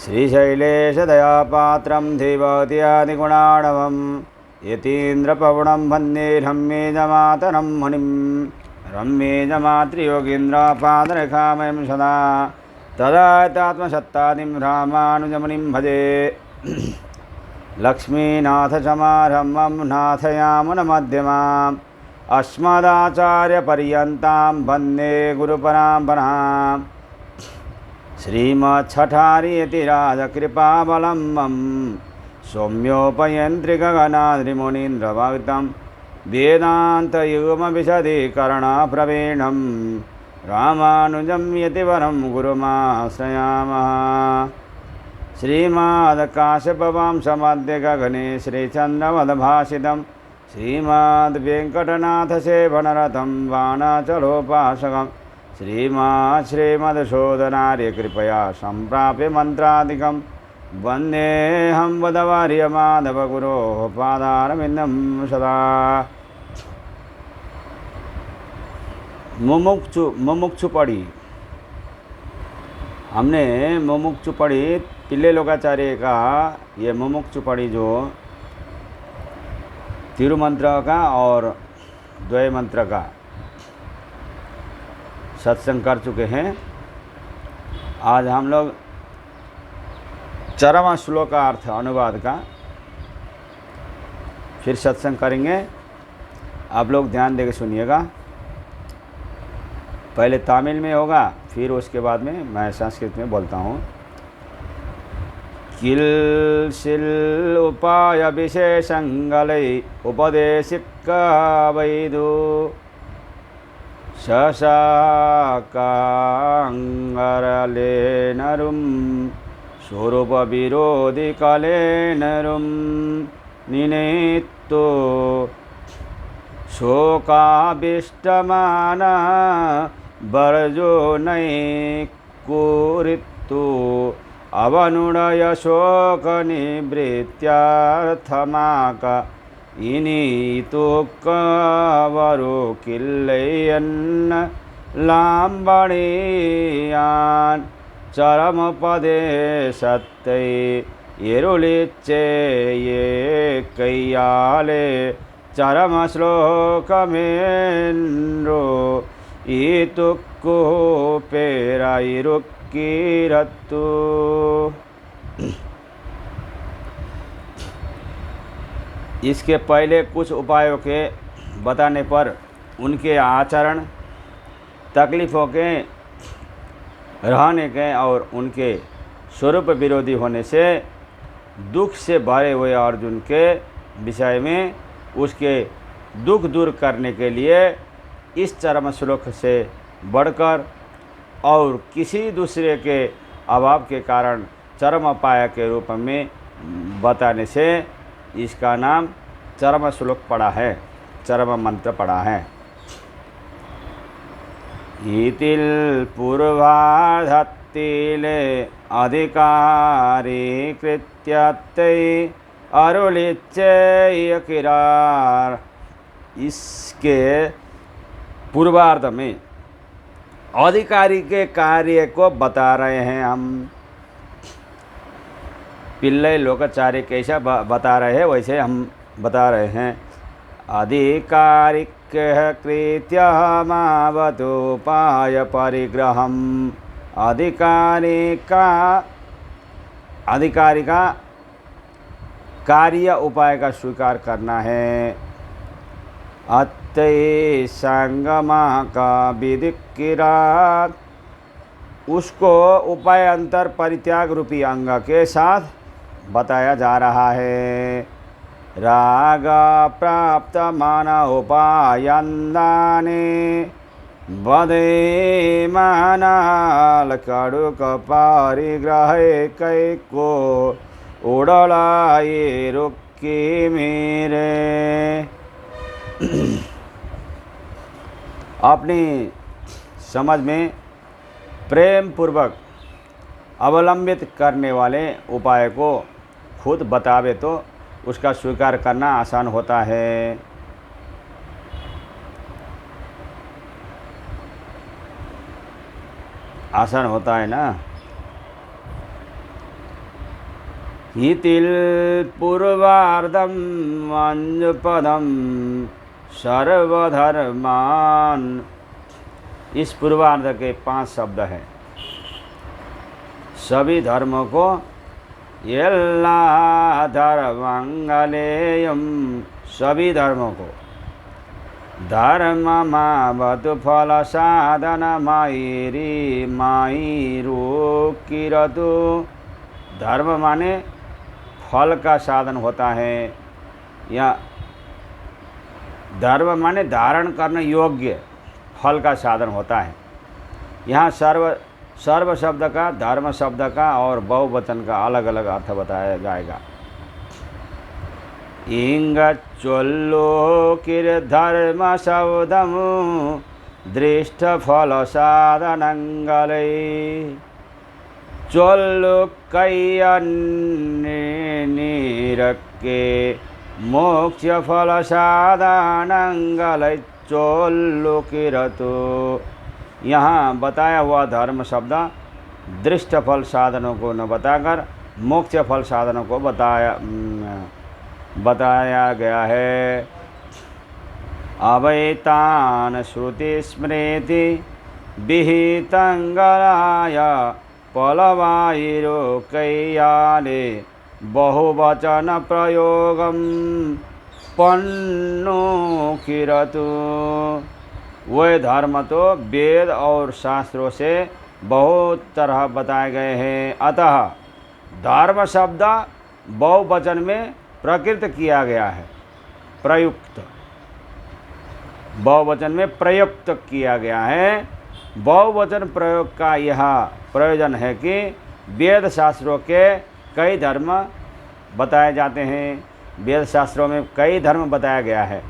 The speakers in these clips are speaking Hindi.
श्रीशैलेशदयापात्रं देवत्यादिगुणार्णवं यतीन्द्रपवनं वन्दे रम्येजमातरं मुनिं रम्येजमातृयोगीन्द्रपादरेखामयं सदा तदात्मसत्तादिं रामानुजमुनिं भजे। लक्ष्मीनाथसमारम्भं नाथयामुनमध्यमाम् अस्मदाचार्यपर्यन्तां वन्दे गुरुपरम्पराम्। श्रीमच्छठारियतिराजकृपावलम्बं सौम्योपयन्त्रिगगनाद्रिमुनीन्द्रभावितं वेदान्तयुग्मविशदीकरणप्रवीणं रामानुजं यतिवरं गुरुमाश्रयामः। श्रीमद्काश्यपवंशमध्यगगने श्रीचन्द्रमदभासितं श्रीमद्वेङ्कटनाथसेवनरतं वाणाचलोपासकं श्रीमदशोधनार्यकृपया सम्प्राप्य मन्त्रादिकं वन्देऽहं वदवर्यमाधवगुरोः पादारविन्दं सदा। मुमुक्षु पढ़ी हमने मुमुक्षु पढ़ी पिल्ले लोकाचार्य का ये मुमुक्षु पढ़ी जो तिरुमंत्र का और द्वय मंत्र का सत्संग कर चुके हैं। आज हम लोग चरम श्लोक का अर्थ अनुवाद का फिर सत्संग करेंगे। आप लोग ध्यान देकर सुनिएगा। पहले तमिल में होगा, फिर उसके बाद में मैं संस्कृत में बोलता हूँ। किल शिल उपाय विशेषंगलै उपदेशिक वैदु शशाकांगरलेनरुं स्वरूप विरोधि कलेनरुं निनेत्तो शोकाभिष्टमाना वर्जो नैकुरित्तु अवनुडय शोक निवृत्त्यर्थमाक इनीतु कवरो किल्लयन्न लाम्बणीयान् चरमपदे सत्तै येरुलिच्चे ये कैयाले चरम श्लोकमेन्द्रो ईतुक्को पेराइरुक्कीरत्तु। इसके पहले कुछ उपायों के बताने पर उनके आचरण, तकलीफ़ों के रहने के और उनके स्वरूप विरोधी होने से दुख से भरे हुए अर्जुन के विषय में उसके दुख दूर करने के लिए इस चरम श्लोक से बढ़कर और किसी दूसरे के अभाव के कारण चरम उपाय के रूप में बताने से इसका नाम चरम श्लोक पड़ा है, चरम मंत्र पड़ा है। इतिल पूर्वाधत्तिले अधिकारी कृत्यत्ते अरुलिच्चे किरार। इसके पूर्वार्ध में अधिकारी के कार्य को बता रहे हैं हम। पिल्ले लोकाचार्य कैसा बता रहे हैं वैसे हम बता रहे हैं। अधिकारिक कृत्यमावतुपाय परिग्रहम। अधिकारी का कार्य उपाय का स्वीकार करना है। अत्ते संगमा का विधिकिरात। उसको उपाय अंतर परित्याग रूपी अंग के साथ बताया जा रहा है। राग प्राप्त मान उपायंदाने बदे मानाल कड़ुक परिग्रह कैको उड़लाए रुक्की मेरे। अपनी समझ में प्रेम पूर्वक अवलंबित करने वाले उपाय को खुद बतावे तो उसका स्वीकार करना आसान होता है। आसान होता है ना। इतिल पूर्वार्धम अंजुपदम सर्वधर्मान। इस पूर्वार्ध के 5 शब्द हैं। सभी धर्मों को एल्ला धर्मंगलेयम, सभी धर्मों को धर्ममावतु फल साधन मायरी मायरोकिरतु। धर्म माने फल का साधन होता है, या धर्म माने धारण करने योग्य फल का साधन होता है। यहाँ सर्व शब्द का, धर्म शब्द का और बहुवचन का अलग अलग अर्थ बताया जाएगा। इंग चोल्लोकिर धर्म शब्दमु दृष्ट फल साधनंगले। चोल्लुकैयनिरक्के मोक्ष फल साधनंगले चोल्लुकिरतु। यहाँ बताया हुआ धर्म शब्द दृष्ट फल साधनों को न बताकर मोक्ष फल साधनों को बताया गया है। अवैतान श्रुति स्मृति विहितंगलाय पलवायिरोकैयाले बहुवचन प्रयोगम पन्नुकिरतु। वह धर्म तो वेद और शास्त्रों से बहुत तरह बताए गए हैं, अतः धर्म शब्द बहुवचन में प्रकृत किया गया है, प्रयुक्त, बहुवचन में प्रयुक्त किया गया है। बहुवचन प्रयोग का यह प्रयोजन है कि वेद शास्त्रों के कई धर्म बताए जाते हैं। वेद शास्त्रों में कई धर्म बताया गया है।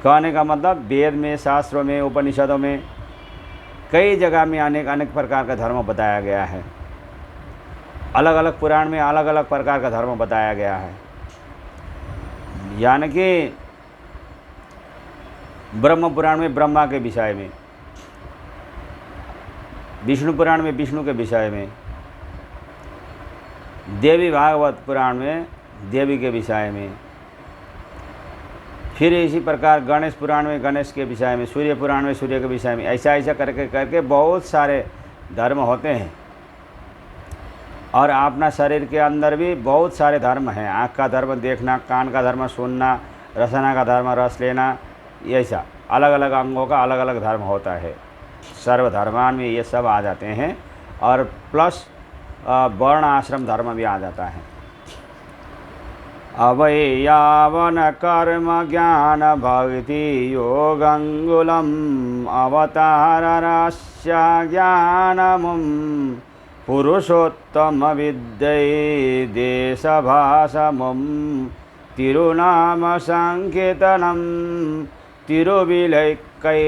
कहने का मतलब वेद में, शास्त्रों में, उपनिषदों में कई जगह में अनेक प्रकार का धर्म बताया गया है। अलग अलग पुराण में अलग अलग प्रकार का धर्म बताया गया है। यानी कि ब्रह्म पुराण में ब्रह्मा के विषय में, विष्णु पुराण में विष्णु के विषय में, देवी भागवत पुराण में देवी के विषय में, फिर इसी प्रकार गणेश पुराण में गणेश के विषय में, सूर्य पुराण में सूर्य के विषय में, ऐसा करके बहुत सारे धर्म होते हैं। और अपना शरीर के अंदर भी बहुत सारे धर्म हैं। आँख का धर्म देखना, कान का धर्म सुनना, रसना का धर्म रस लेना, ऐसा अलग अलग अंगों का अलग अलग धर्म होता है। सर्वधर्मान में ये सब आ जाते हैं, और प्लस वर्ण आश्रम धर्म भी आ जाता है। अवैयावन कर्म ज्ञान भक्ति योगंगुलम अवतारस्य ज्ञानमुम पुरुषोत्तम विद्यै देशभाषमुम तिरुनाम संकीर्तनम तिरुविलैक्कै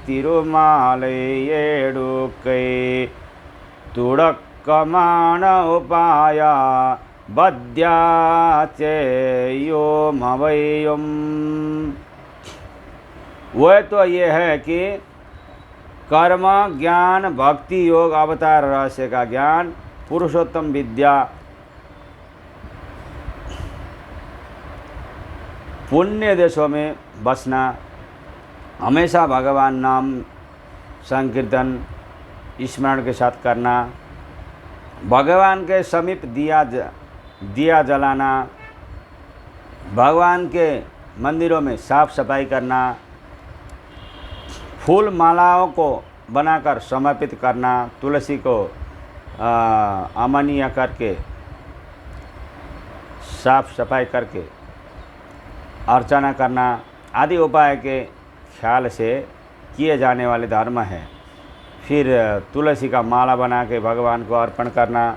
तिरुमालै येडुकै तुडक्कमान उपाया बद्याचेयोमवयम्। वह तो ये है कि कर्म ज्ञान भक्ति योग अवतार रहस्य का ज्ञान, पुरुषोत्तम विद्या, पुण्य देशों में बसना, हमेशा भगवान नाम संकीर्तन स्मरण के साथ करना, भगवान के समीप दिया जलाना, भगवान के मंदिरों में साफ सफाई करना, फूल मालाओं को बनाकर समर्पित करना, तुलसी को अमनीय करके साफ सफाई करके अर्चना करना आदि उपाय के ख्याल से किए जाने वाले धर्म हैं। फिर तुलसी का माला बना के भगवान को अर्पण करना,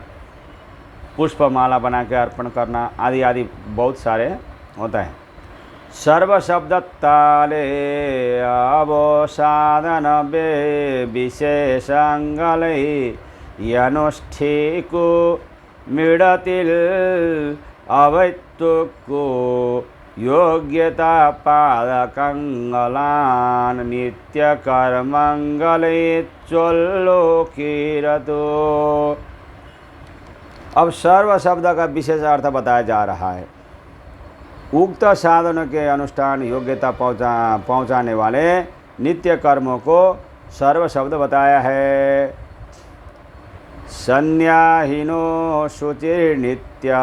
पुष्प माला बना के अर्पण करना आदि आदि बहुत सारे होता है। सर्व शब्द ताले अवसाधन विशेषांगलै यनुष्ठिको मृडतिल अवैत्तुको योग्यता पादकंगलान नित्य कर्मंगले चोल्लोकिरतो। अब सर्व शब्द का विशेष अर्थ बताया जा रहा है। उक्त साधनों के अनुष्ठान योग्यता पहुँचाने वाले नित्य कर्मों को सर्व शब्द बताया है। संन्याहिनो शुचिर्नित्या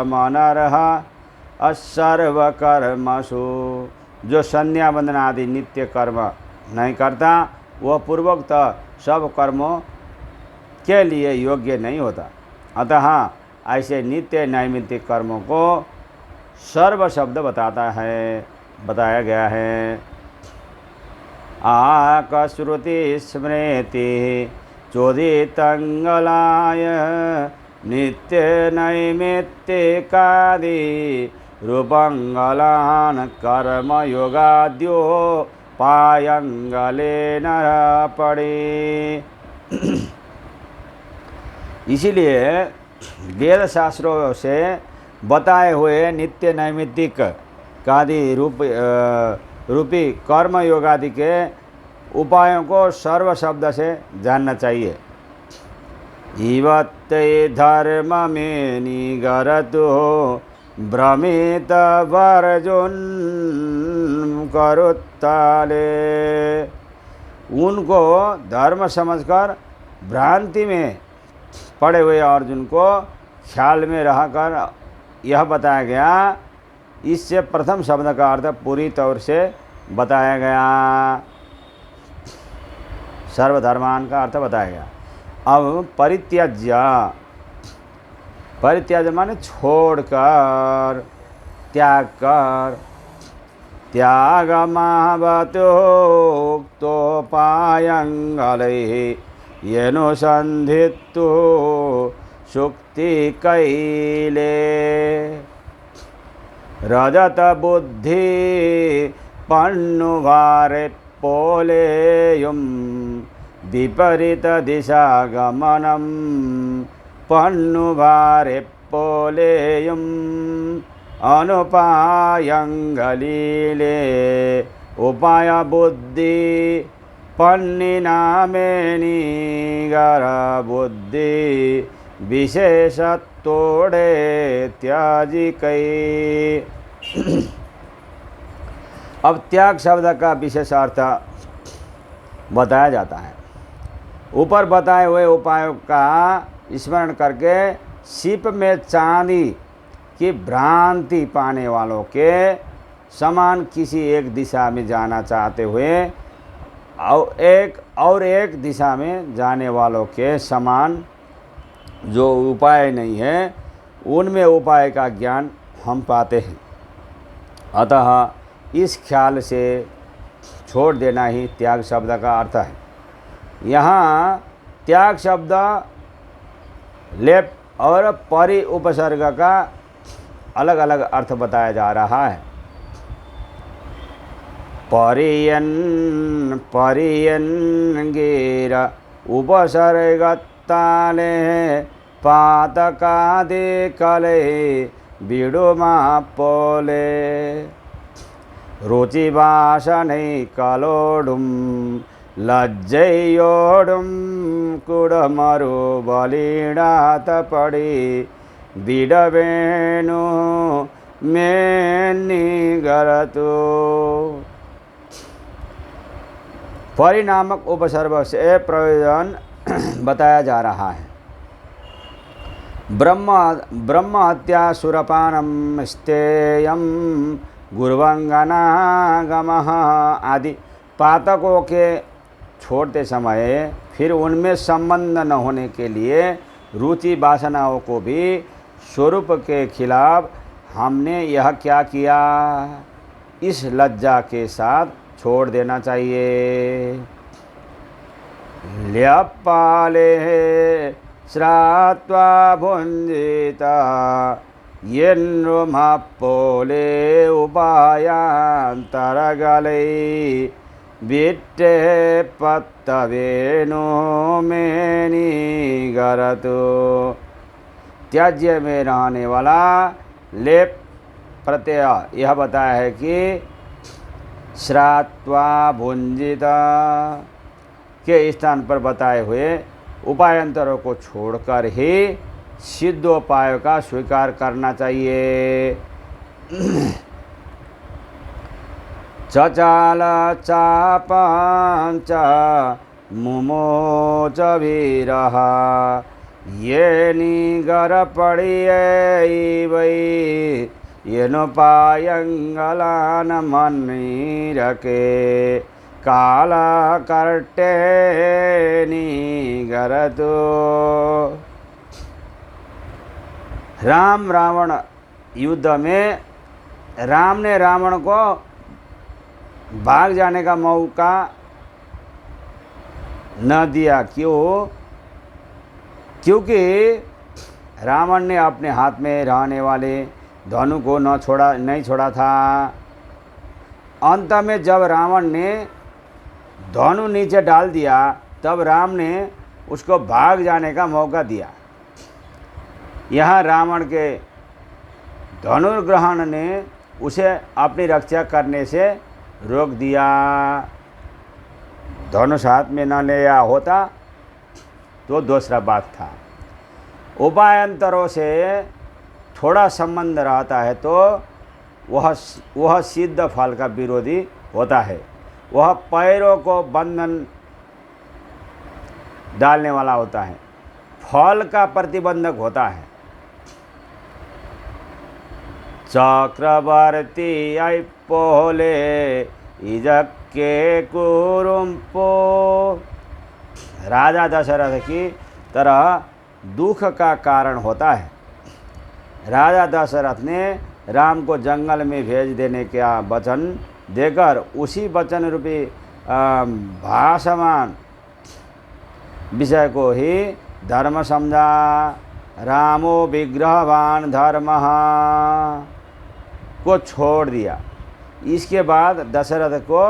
मनर्ह असर्वकर्मसु। जो संध्या वंदन आदि नित्य कर्म नहीं करता वह पूर्वोक्त सब कर्मों के लिए योग्य नहीं होता। अतः ऐसे नित्य नैमित्तिक कर्मों को सर्व शब्द बताया गया है। आकश्रुति स्मृति चोदितंगलाय नित्य नैमित्तिकादि रूपंगलान कर्म योगाद्यो पायंगले नरपड़े। इसीलिए वेद शास्त्रों से बताए हुए नित्य नैमित्तिक कादि रूपी कर्म योगादि के उपायों को सर्व शब्द से जानना चाहिए। इवत्ते धर्म में निगरतो भ्रमित वर्जुन करुत्ताले। उनको धर्म समझकर भ्रांति में पड़े हुए अर्जुन को ख्याल में रहकर यह बताया गया। इससे प्रथम शब्द का अर्थ पूरी तौर से बताया गया। सर्वधर्मान का अर्थ बताया गया। अब परित्याज्य माने छोड़कर, त्याग कर। त्याग महावतोक्तो पायंगले येनो संधित्तु सुक्ति कैले। रजत बुद्धि पन्नुभारे पोलेयुम विपरीत दिशा गमनम पन्नुभारे पोलेयुम अनुपायंगलीले। उपाय बुद्धि पन्निनामेनिगर बुद्धि विशेषत्वोड़े त्याजी कई। अब त्याग शब्द का विशेष अर्थ बताया जाता है। ऊपर बताए हुए उपायों का स्मरण करके सीप में चांदी की भ्रांति पाने वालों के समान किसी एक दिशा में जाना चाहते हुए और एक दिशा में जाने वालों के समान जो उपाय नहीं है उनमें उपाय का ज्ञान हम पाते हैं। अतः इस ख्याल से छोड़ देना ही त्याग शब्द का अर्थ है। यहाँ त्याग शब्द लेप और परि उपसर्ग का अलग अलग अर्थ बताया जा रहा है। परियन गिर उपसर्गताले पातकादि कले बिडुमा पोले। रुचिवासनै कलोडुम लज्जयोडुम कुडमरु बलिडात पड़ी बिडवेणु मेनिगरतु। परिणामक उपसर्ग से प्रयोजन बताया जा रहा है। ब्रह्म हत्या सुरपानम स्तेयम गुरुवंगनागमः आदि पातकों के छोड़ते समय फिर उनमें संबंध न होने के लिए रुचि वासनाओं को भी स्वरूप के खिलाफ हमने यह क्या किया, इस लज्जा के साथ छोड़ देना चाहिए। ल्यपाले श्रात्वा भुंजिता येन्नुमापोले उपायांतरगले विट्टे पत्तवेनो मेनिगरतु। त्याज्य में रहने वाला लेप प्रत्यय यह बताया है कि श्रात्वा भुंजित के स्थान पर बताए हुए उपायांतरों को छोड़कर ही सिद्धोपायों का स्वीकार करना चाहिए। चचाल चापंच मुमोच वीरः ये निगर पड़िए वै येनुपायंगलान मन्नीरके काला करटे निगरतो। राम रावण युद्ध में राम ने रावण को भाग जाने का मौका न दिया। क्यों? क्योंकि रावण ने अपने हाथ में रहने वाले धनु को नहीं छोड़ा था। अंत में जब रावण ने धनु नीचे डाल दिया तब राम ने उसको भाग जाने का मौका दिया। यहाँ रावण के धनुर्ग्रहण ने उसे अपनी रक्षा करने से रोक दिया। धनुष हाथ में न लिया होता तो दूसरा बात था। उपायांतरों से थोड़ा संबंध रहता है तो वह सिद्ध फल का विरोधी होता है। वह पैरों को बंधन डालने वाला होता है, फल का प्रतिबंधक होता है। चक्रवर्ती पोले इजक्के कुरुम्पो। राजा दशरथ की तरह दुख का कारण होता है। राजा दशरथ ने राम को जंगल में भेज देने का वचन देकर उसी वचन रूपी भाषमान विषय को ही धर्म समझा। रामो विग्रहवान धर्म को छोड़ दिया। इसके बाद दशरथ को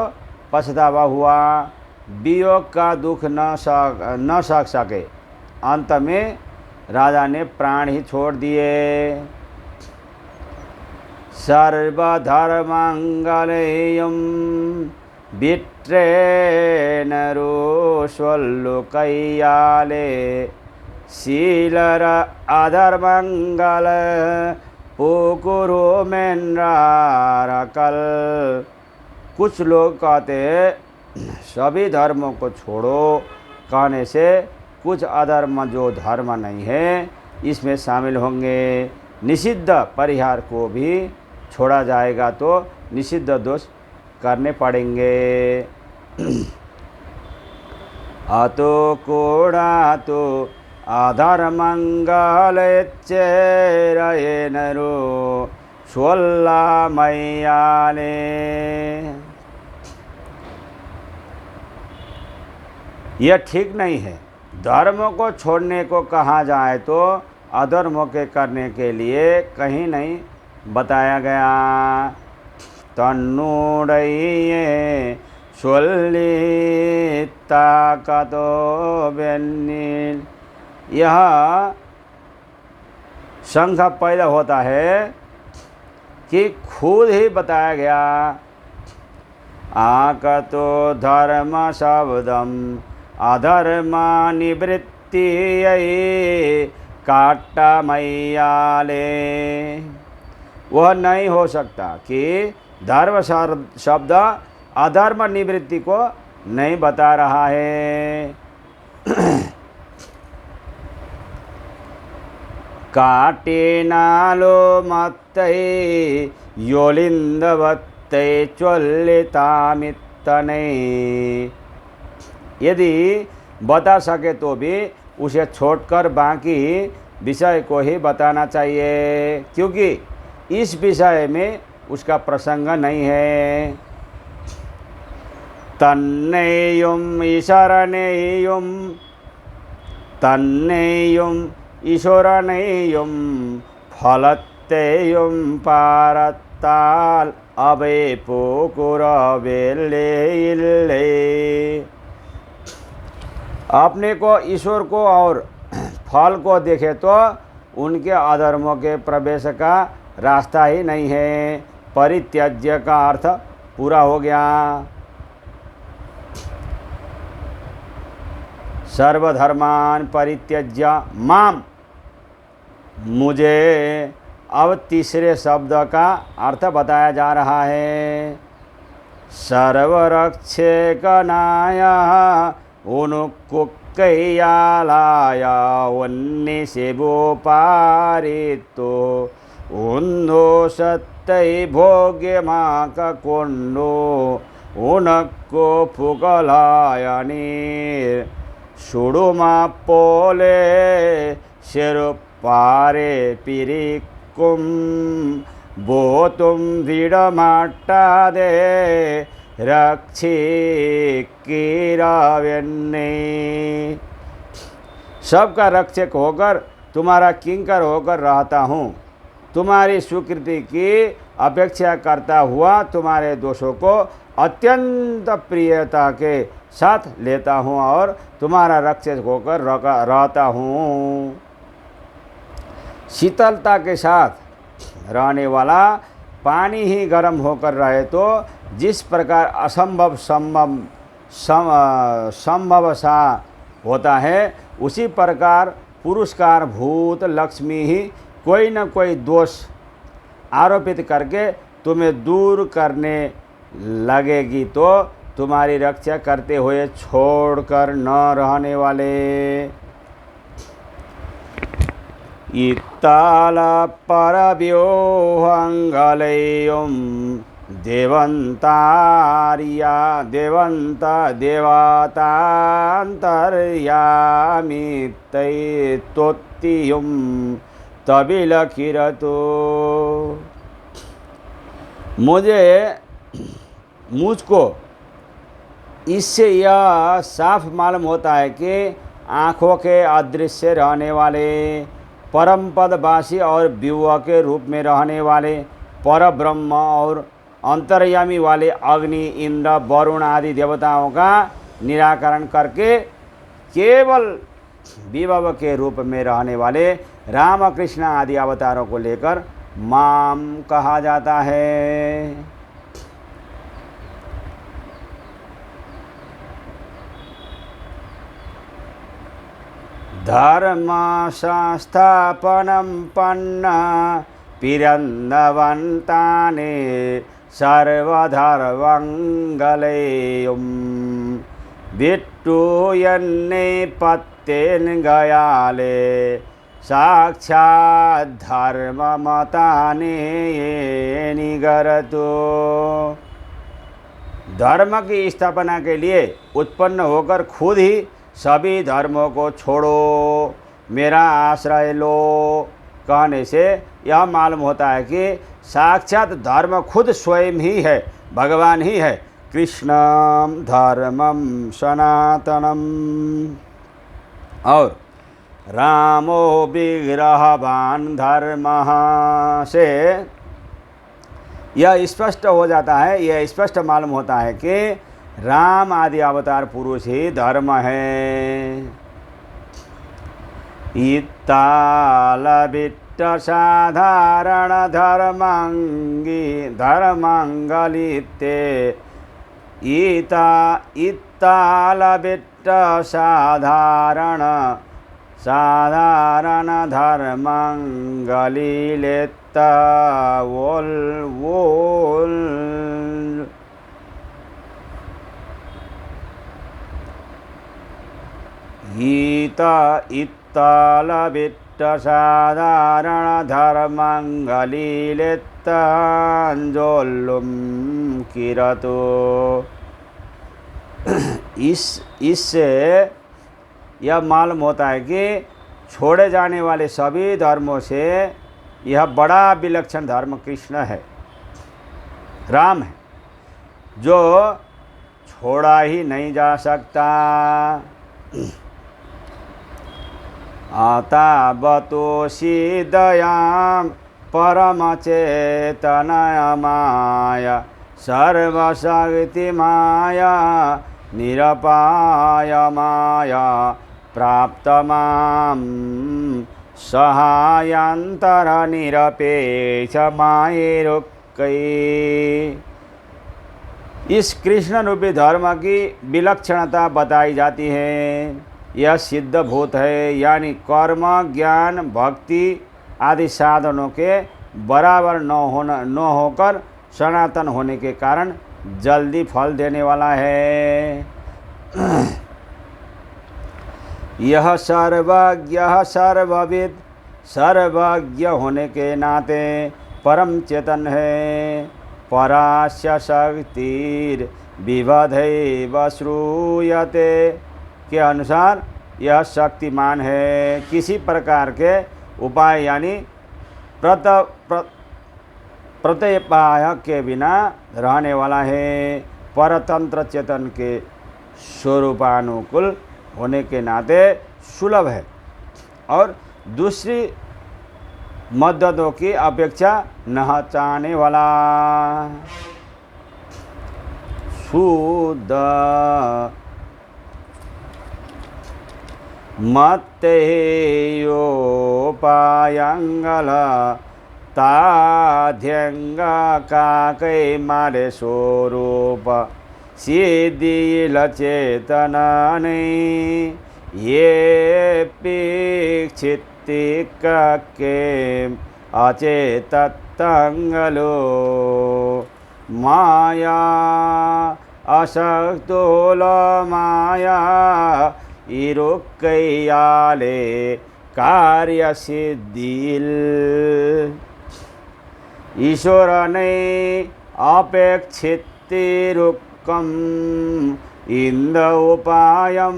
पछतावा हुआ, वियोग का दुख न सह सके। अंत में राजा ने प्राण ही छोड़ दिए। सर्वधर्मंगलेयं विट्रेण रोष्वल्लुकैयाले शीलर अधर्मंगल पुकुरो मेन्रारकल। कुछ लोग कहते हैं सभी धर्मों को छोड़ो कहने से कुछ अधर्म जो धर्म नहीं है इसमें शामिल होंगे। निषिद्ध परिहार को भी छोड़ा जाएगा तो निषिद्ध दोष करने पड़ेंगे। अतो कोड़ा तो अधर्मंगलेच्चेरयेनरो स्वल्ला मैयाले। यह ठीक नहीं है। धर्म को छोड़ने को कहा जाए तो अधर्मों के करने के लिए कहीं नहीं बताया गया। तन्नूड़ये स्वल्लिता कतो बेन्नील। यह शंका पैदा होता है कि खुद ही बताया गया। आकतो धर्म शब्दम अधर्मा निवृत्ति काटा मैयाले। वह नहीं हो सकता कि धर्म शब्द अधर्म निवृत्ति को नहीं बता रहा है। काटे नालो मत्ते योलिंदवत्ते चोल्लितामित्तने। यदि बता सके तो भी उसे छोड़कर बाकी विषय को ही बताना चाहिए, क्योंकि इस विषय में उसका प्रसंग नहीं है। तन्नेयुम ईशरणेयुम तन्नेयुम ईश्वरनेयुम फलत्तेयुम पारत्ताल अबे पोकुरबेले। अपने को ईश्वर को और फल को देखे तो उनके अधर्मों के प्रवेश का रास्ता ही नहीं है। परित्यज्य का अर्थ पूरा हो गया। सर्वधर्मान परित्यज्य माम, मुझे अब तीसरे शब्द का अर्थ बताया जा रहा है। सर्वरक्षकनाय उनुकुक्कैयालाय उन्निशिवोपारितो उन्नो सत्तै भोग्यमाककुण्डो उनक्को फुकलायनीर सुडुमाप्पोले शिरुपारे पिरिक्कुम बोतुम दृढ़माट्टादे रक्षी कीराव्यन्ने। सबका रक्षक होकर तुम्हारा किंकर होकर रहता हूँ। तुम्हारी स्वीकृति की अपेक्षा करता हुआ तुम्हारे दोषों को अत्यंत प्रियता के साथ लेता हूँ और तुम्हारा रक्षक होकर रहता हूँ। शीतलता के साथ रहने वाला पानी ही गर्म होकर रहे तो जिस प्रकार असंभव संभव सा होता है, उसी प्रकार पुरस्कार भूत लक्ष्मी ही कोई न कोई दोष आरोपित करके तुम्हें दूर करने लगेगी तो तुम्हारी रक्षा करते हुए छोड़कर न रहने वाले। इत्ताल परव्योहंगलेयम देवंतारिया देवतांतर्यामी तैत्तोत्तियुम तबिलखिरतो। मुझको इससे यह साफ मालूम होता है कि आँखों के अदृश्य रहने वाले, परम पदवासी और विभव के रूप में रहने वाले पर ब्रह्म और अंतर्यामी वाले अग्नि, इंद्र, वरुण आदि देवताओं का निराकरण करके केवल विभव के रूप में रहने वाले रामकृष्ण आदि अवतारों को लेकर माम कहा जाता है। धर्म संस्थापनम पन्ना पिरंदवंताने सर्वधर्मंगलेयम विट्टूयन्ने पत्तेन गयाले साक्षात् धर्ममताने निगरतो। धर्म की स्थापना के लिए उत्पन्न होकर खुद ही सभी धर्मों को छोड़ो, मेरा आश्रय लो कहने से यह मालूम होता है कि साक्षात धर्म खुद स्वयं ही है, भगवान ही है। कृष्णम धर्मम सनातनम और रामो विग्रहवान धर्म से यह स्पष्ट हो जाता है, यह स्पष्ट मालूम होता है कि राम आदि अवतार पुरुष ही धर्म है। इत्तालविट्ट साधारण धर्मांगलिते इत्तालविट्ट साधारण धर्मांगलिलेत्ता वोल इत्तालविट्ट साधारण धर्मांगलिलेत्तांजोल्लुम किरतो। इससे यह मालूम होता है कि छोड़े जाने वाले सभी धर्मों से यह बड़ा विलक्षण धर्म कृष्ण है, राम है, जो छोड़ा ही नहीं जा सकता। आतावतोषि दयां परमचेतनमाया सर्वशक्ति माया निरपाय माया प्राप्त मां सहायांतर निरपेक्ष मायेरुक्कै। इस कृष्ण रूपी धर्म की विलक्षणता बताई जाती है। यह सिद्धभूत है, यानी कर्म, ज्ञान, भक्ति आदि साधनों के बराबर न होकर सनातन होने के कारण जल्दी फल देने वाला है। यह सर्वज्ञ सर्वविद, सर्वज्ञ होने के नाते परम चेतन है। परास्य शक्तिर विवधैव श्रूयते के अनुसार यह शक्तिमान है, किसी प्रकार के उपाय यानी प्रत्यपाय के बिना रहने वाला है। परतंत्र चेतन के स्वरूपानुकूल होने के नाते सुलभ है और दूसरी मददों की अपेक्षा न चाहने वाला। शुद्ध मत्तेयोपायंगल ताध्यंग काकै मारे स्वरूप सिद्धिल चेतनने ये पीक्षितिक के अचेतंगलो माया असक्तोल माया इरुक्कैयाले कार्य सिद्धिल। ईश्वर ने अपेक्षितिरुक्कम इंद उपायम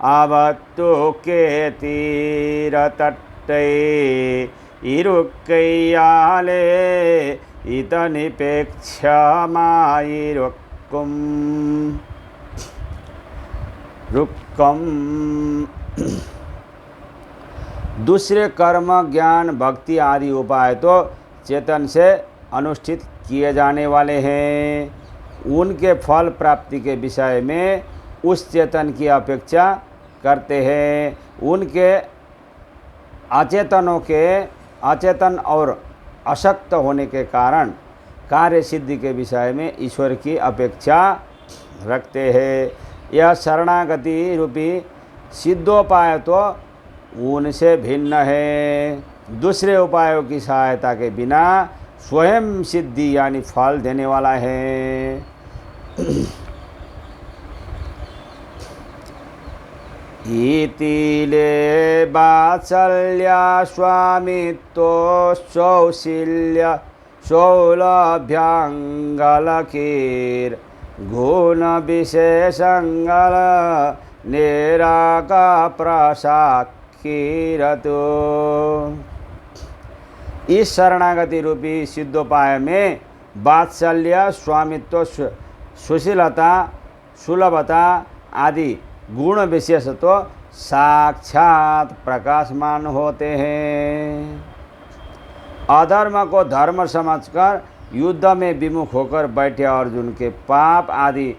आवत्तो के तीरतट्टे इरुक्कैयाले इतनिपेक्षमायिरुक्कुम रुक्कम। दूसरे कर्म, ज्ञान, भक्ति आदि उपाय तो चेतन से अनुष्ठित किए जाने वाले हैं। उनके फल प्राप्ति के विषय में उस चेतन की अपेक्षा करते हैं। उनके अचेतन और अशक्त होने के कारण कार्य सिद्धि के विषय में ईश्वर की अपेक्षा रखते हैं। यह शरणागति रूपी सिद्धोपाय तो उनसे भिन्न है। दूसरे उपायों की सहायता के बिना स्वयं सिद्धि यानी फल देने वाला है। इतिले वात्सल्य स्वामित्व सौशील्य सौलभ्यांगलकीर गुण विशेषंगल निराका प्रसाकीरतो। इस शरणागति रूपी सिद्धोपाय में वात्सल्य, स्वामित्व, सुशीलता, सुलभता आदि गुण विशेष तो साक्षात प्रकाशमान होते हैं। अधर्म को धर्म समझकर युद्ध में विमुख होकर बैठे अर्जुन के पाप आदि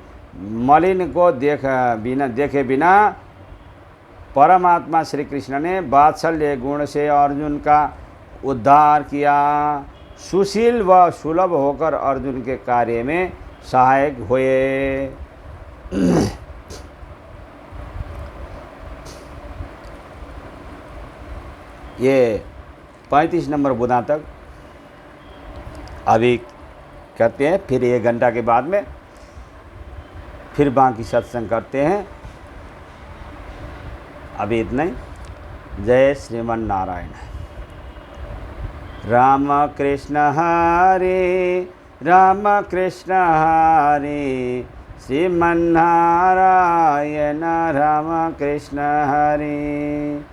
मलिन को देखे बिना परमात्मा श्री कृष्ण ने वात्सल्य गुण से अर्जुन का उद्धार किया। सुशील व सुलभ होकर अर्जुन के कार्य में सहायक हुए। ये 35 नंबर बुधा तक अभी करते हैं, फिर 1 घंटा के बाद में फिर बाकी सत्संग करते हैं। अभी इतना ही। जय श्रीमन नारायण। राम कृष्ण हरे राम कृष्ण हरे, श्रीमन नारायण राम कृष्ण हरे।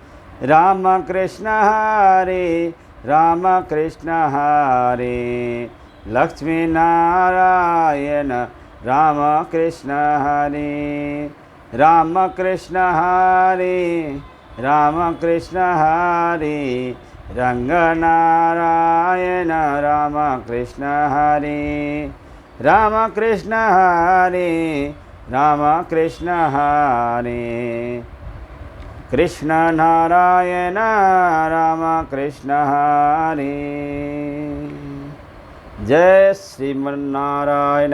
राम कृष्ण हरे राम कृष्ण हरे, लक्ष्मी नारायण राम कृष्ण हरे। राम कृष्ण हरे राम कृष्ण हरे, रंग नारायण राम कृष्ण हरे। राम कृष्ण हरे राम कृष्ण हरे। कृष्ण नारायण राम कृष्ण हरे। जय श्रीमन्नारायण।